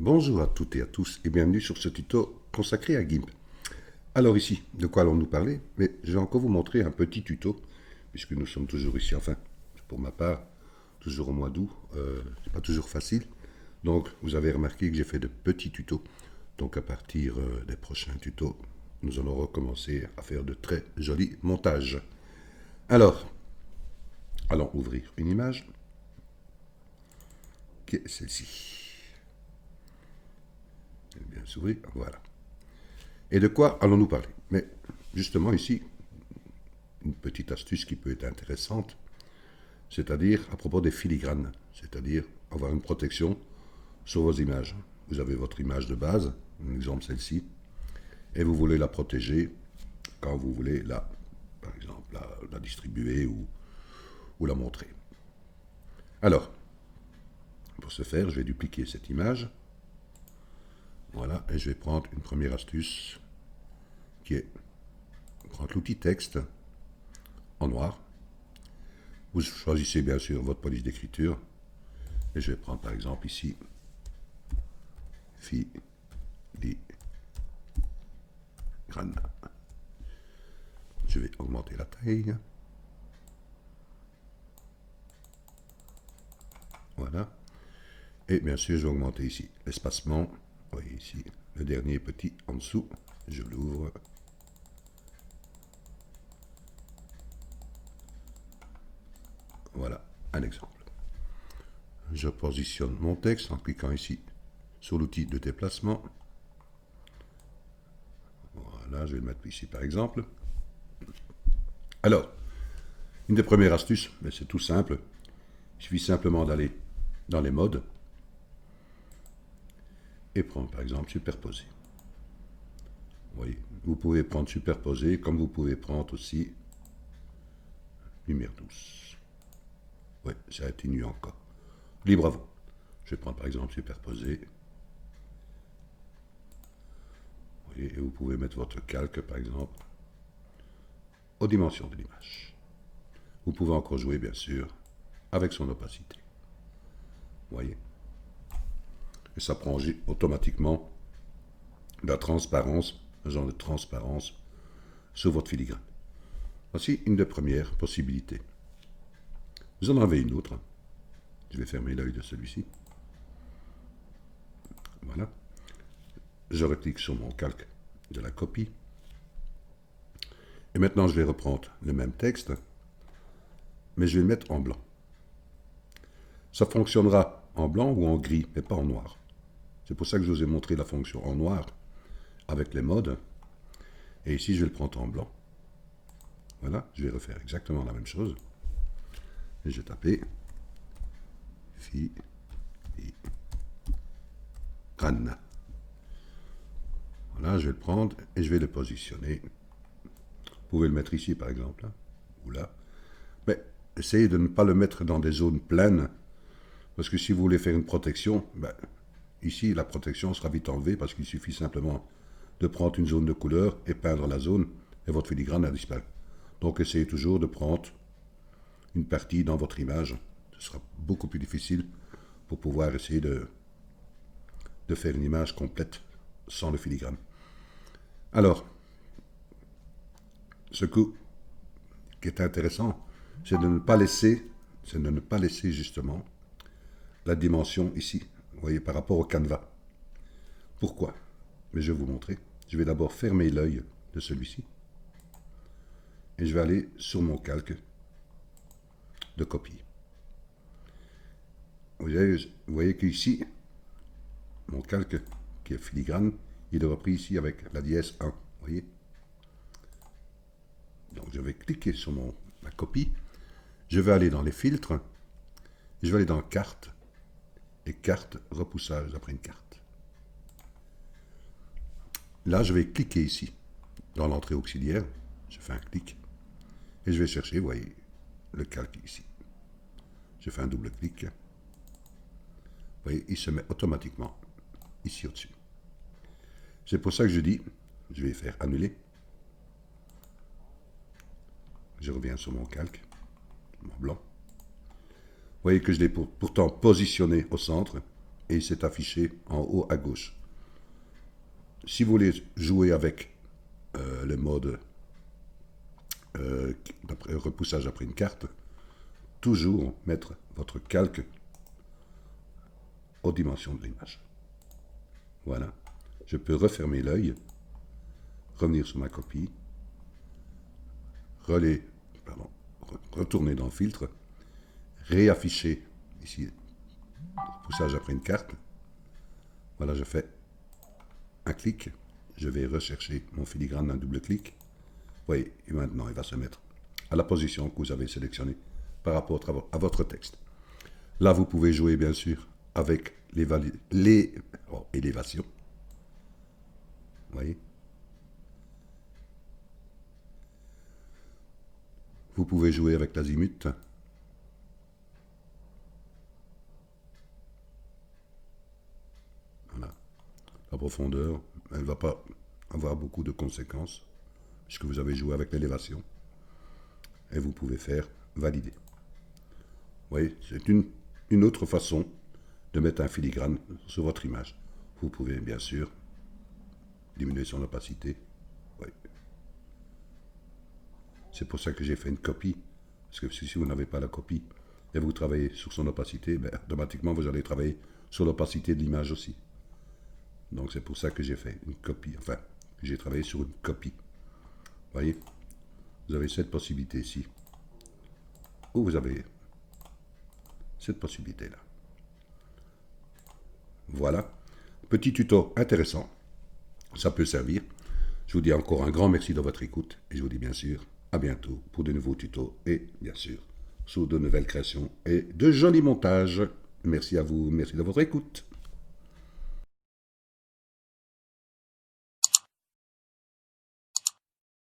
Bonjour à toutes et à tous et bienvenue sur ce tuto consacré à GIMP. Alors ici, de quoi allons-nous parler? Mais je vais encore vous montrer un petit tuto, puisque nous sommes toujours ici, enfin, pour ma part, toujours au mois d'août, c'est pas toujours facile. Donc vous avez remarqué que j'ai fait de petits tutos. Donc à partir des prochains tutos, nous allons recommencer à faire de très jolis montages. Alors, allons ouvrir une image, qui est celle-ci. Bien s'ouvrir, voilà. Et de quoi allons-nous parler? Mais justement ici, une petite astuce qui peut être intéressante, c'est-à-dire à propos des filigranes, c'est-à-dire avoir une protection sur vos images. Vous avez votre image de base, un exemple celle-ci, et vous voulez la protéger quand vous voulez par exemple, la distribuer ou la montrer. Alors, pour ce faire, je vais dupliquer cette image. Voilà, et je vais prendre une première astuce qui est prendre l'outil texte en noir. Vous choisissez bien sûr votre police d'écriture. Et je vais prendre par exemple ici filigrane. Je vais augmenter la taille. Voilà. Et bien sûr, je vais augmenter ici l'espacement. Vous voyez ici le dernier petit en dessous. Je l'ouvre. Voilà un exemple. Je positionne mon texte en cliquant ici sur l'outil de déplacement. Voilà, je vais le mettre ici par exemple. Alors, une des premières astuces, mais c'est tout simple. Il suffit simplement d'aller dans les modes et prendre par exemple superposer. Vous voyez, vous pouvez prendre superposer comme vous pouvez prendre aussi lumière douce. Oui, ça atténue encore. Libre à vous. Je vais prendre par exemple superposer. Vous voyez, et vous pouvez mettre votre calque par exemple aux dimensions de l'image. Vous pouvez encore jouer bien sûr avec son opacité. Vous voyez. Et ça prend automatiquement de la transparence, un genre de transparence sur votre filigrane. Voici une des premières possibilités. Vous en avez une autre. Je vais fermer l'œil de celui-ci. Voilà. Je reclique sur mon calque de la copie. Et maintenant, je vais reprendre le même texte, mais je vais le mettre en blanc. Ça fonctionnera en blanc ou en gris, mais pas en noir. C'est pour ça que je vous ai montré la fonction en noir avec les modes. Et ici, je vais le prendre en blanc. Voilà, je vais refaire exactement la même chose. Et je vais taper filigrane. Voilà, je vais le prendre et je vais le positionner. Vous pouvez le mettre ici par exemple, ou là. Mais essayez de ne pas le mettre dans des zones pleines, parce que si vous voulez faire une protection, ici la protection sera vite enlevée, parce qu'il suffit simplement de prendre une zone de couleur et peindre la zone, et votre filigrane a disparu. Donc essayez toujours de prendre une partie dans votre image. Ce sera beaucoup plus difficile pour pouvoir essayer de faire une image complète sans le filigrane. Alors, ce qui est intéressant, c'est de ne pas laisser, justement la dimension ici, vous voyez, par rapport au canevas. Pourquoi? Mais je vais vous montrer. Je vais d'abord fermer l'œil de celui-ci et je vais aller sur mon calque de copie. Vous voyez qu'ici, mon calque qui est filigrane, il est repris ici avec la dièse 1. Vous voyez? Donc je vais cliquer sur ma copie, je vais aller dans les filtres, je vais aller dans carte, et carte, repoussage après une carte. Là, je vais cliquer ici, dans l'entrée auxiliaire, je fais un clic, et je vais chercher, vous voyez, le calque ici. Je fais un double clic, vous voyez, il se met automatiquement ici au-dessus. C'est pour ça que je dis, je vais faire annuler. Je reviens sur mon calque, mon blanc. Vous voyez que je l'ai pourtant positionné au centre, et c'est affiché en haut à gauche. Si vous voulez jouer avec le mode repoussage après une carte, toujours mettre votre calque aux dimensions de l'image. Voilà. Je peux refermer l'œil, revenir sur ma copie, retourner dans le filtre, réafficher ici, repoussage après une carte. Voilà, je fais un clic, je vais rechercher mon filigrane d'un double clic. Oui, et maintenant il va se mettre à la position que vous avez sélectionnée par rapport à votre texte. Là, vous pouvez jouer bien sûr avec l'élévation. Vous voyez? Vous pouvez jouer avec l'azimut. Voilà. La profondeur, elle ne va pas avoir beaucoup de conséquences puisque vous avez joué avec l'élévation. Et vous pouvez faire valider. Vous voyez, c'est une autre façon de mettre un filigrane sur votre image. Vous pouvez bien sûr diminuer son opacité. Oui. C'est pour ça que j'ai fait une copie. Parce que si vous n'avez pas la copie et vous travaillez sur son opacité, ben, automatiquement vous allez travailler sur l'opacité de l'image aussi. Donc c'est pour ça que j'ai fait une copie. Enfin, j'ai travaillé sur une copie. Vous voyez, vous avez cette possibilité ici. Ou vous avez cette possibilité-là. Voilà. Petit tuto intéressant. Ça peut servir. Je vous dis encore un grand merci de votre écoute. Et je vous dis bien sûr à bientôt pour de nouveaux tutos. Et bien sûr, sur de nouvelles créations et de jolis montages. Merci à vous. Merci de votre écoute.